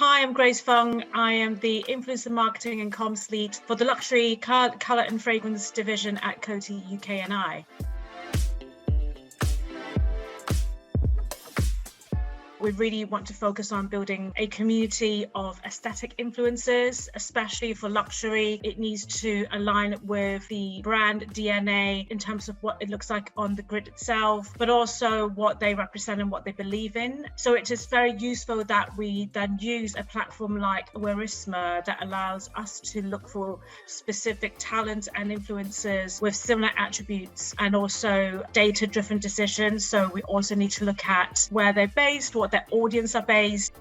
Hi, I'm Grace Fung. I am the Influencer Marketing and Comms Lead for the Luxury Colour and Fragrance Division at Coty UK and I. We really want to focus on building a community of aesthetic influencers, especially for luxury. It needs to align with the brand DNA in terms of what it looks like on the grid itself, but also what they represent and what they believe in. So it is very useful that we then use a platform like Wearisma that allows us to look for specific talent and influencers with similar attributes and also data-driven decisions. So we also need to look at where they're based, what their audience are based.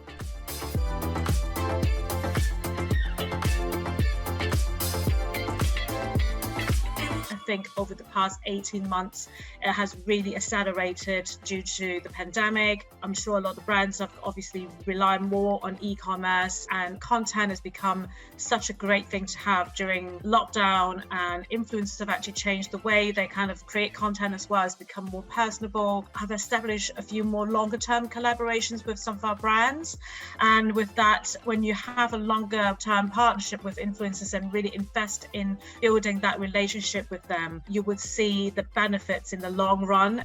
I think over the past 18 months, it has really accelerated due to the pandemic. I'm sure a lot of brands have obviously relied more on e-commerce, and content has become such a great thing to have during lockdown, and influencers have actually changed the way they kind of create content as well. It's become more personable. I've established a few more longer term collaborations with some of our brands. And with that, when you have a longer term partnership with influencers and really invest in building that relationship with them, you would see the benefits in the long run.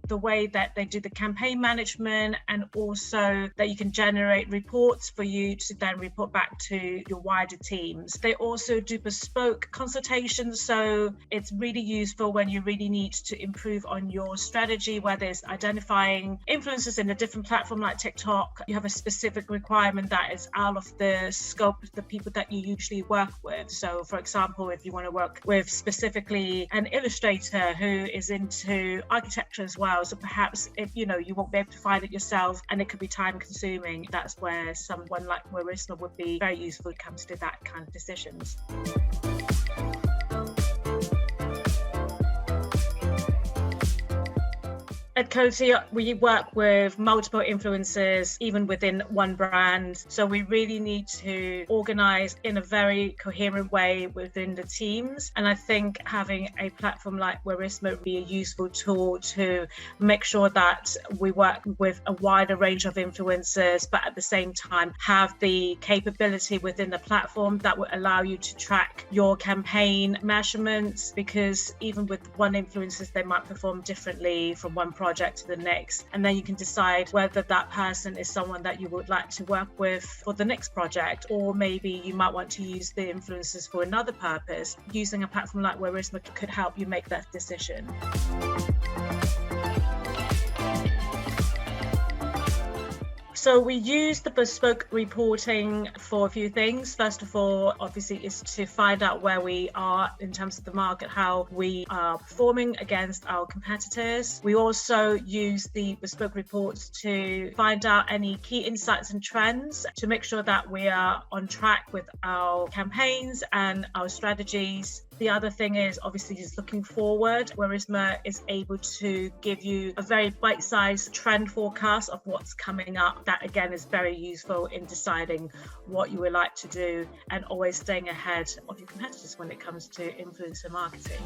The way that they do the campaign management, and also that you can generate reports for you to then report back to your wider teams. They also do bespoke consultations, so it's really useful when you really need to improve on your strategy, whether it's identifying influencers in a different platform like TikTok. You have a specific requirement that is out of the scope of the people that you usually work with. So for example, if you want to work with specifically an illustrator who is into architecture as well, so perhaps if you won't be able to find it yourself and it could be time consuming, that's where someone like Wearisma would be very useful when it comes to that kind of decisions. At Coty, we work with multiple influencers, even within one brand. So we really need to organize in a very coherent way within the teams. And I think having a platform like Wearisma would be a useful tool to make sure that we work with a wider range of influencers, but at the same time have the capability within the platform that will allow you to track your campaign measurements, because even with one influencer, they might perform differently from one project to the next, and then you can decide whether that person is someone that you would like to work with for the next project, or maybe you might want to use the influencers for another purpose. Using a platform like Wearisma could help you make that decision. So we use the bespoke reporting for a few things. First of all, obviously, is to find out where we are in terms of the market, how we are performing against our competitors. We also use the bespoke reports to find out any key insights and trends to make sure that we are on track with our campaigns and our strategies. The other thing is obviously just looking forward. Wearisma is able to give you a very bite-sized trend forecast of what's coming up. That again is very useful in deciding what you would like to do and always staying ahead of your competitors when it comes to influencer marketing.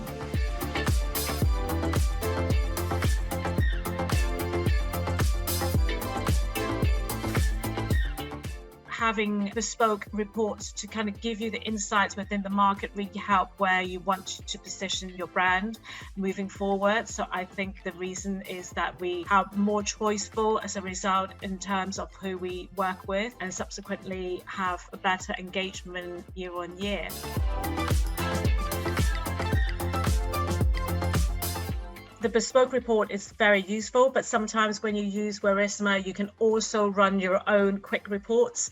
Having bespoke reports to kind of give you the insights within the market really help where you want to position your brand moving forward. So I think the reason is that we have more choiceful as a result in terms of who we work with, and subsequently have a better engagement year on year. The bespoke report is very useful, but sometimes when you use Wearisma, you can also run your own quick reports.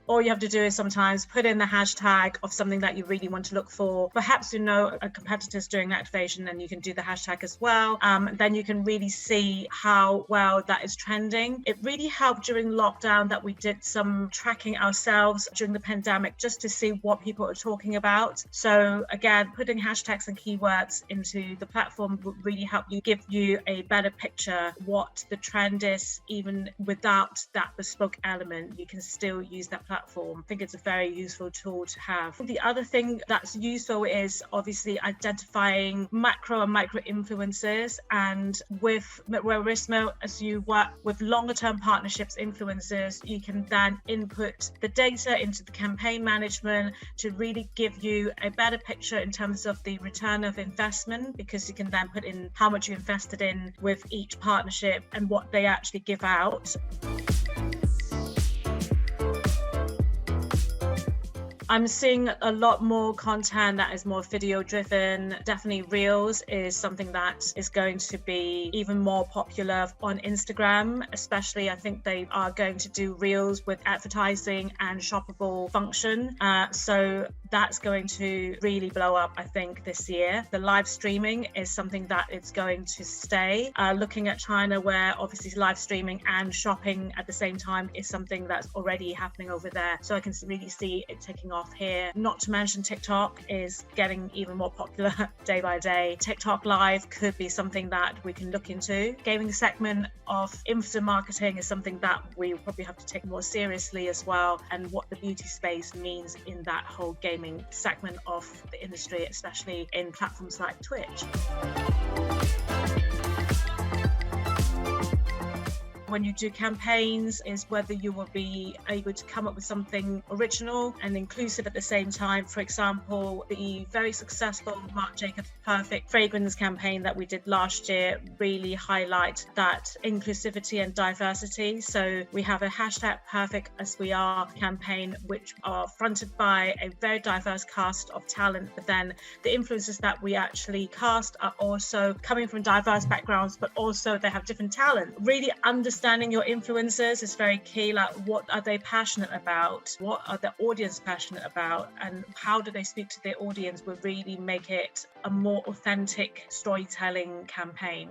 All you have to do is sometimes put in the hashtag of something that you really want to look for. Perhaps a competitor's doing activation, and you can do the hashtag as well. Then you can really see how well that is trending. It really helped during lockdown that we did some tracking ourselves during the pandemic just to see what people are talking about. So again, putting hashtags and keywords into the platform would really help you, give you a better picture what the trend is. Even without that bespoke element, you can still use that platform platform. I think it's a very useful tool to have. The other thing that's useful is obviously identifying macro and micro influencers, and with Wearisma, as you work with longer term partnerships influencers, you can then input the data into the campaign management to really give you a better picture in terms of the return of investment, because you can then put in how much you invested in with each partnership and what they actually give out. I'm seeing a lot more content that is more video driven. Definitely Reels is something that is going to be even more popular on Instagram, especially I think they are going to do Reels with advertising and shoppable function. So that's going to really blow up, I think, this year. The live streaming is something that is going to stay. Looking at China, where obviously live streaming and shopping at the same time is something that's already happening over there. So I can really see it taking off here. Not to mention TikTok is getting even more popular day by day. TikTok Live could be something that we can look into. Gaming segment of influencer marketing is something that we probably have to take more seriously as well, and what the beauty space means in that whole gaming segment of the industry, especially in platforms like Twitch. When you do campaigns is whether you will be able to come up with something original and inclusive at the same time. For example, the very successful Marc Jacobs Perfect fragrance campaign that we did last year really highlight that inclusivity and diversity. So we have a hashtag Perfect As We Are campaign, which are fronted by a very diverse cast of talent, but then the influencers that we actually cast are also coming from diverse backgrounds, but also they have different talent. Really understanding your influencers is very key. Like, what are they passionate about? What are the audience passionate about? And how do they speak to their audience will really make it a more authentic storytelling campaign.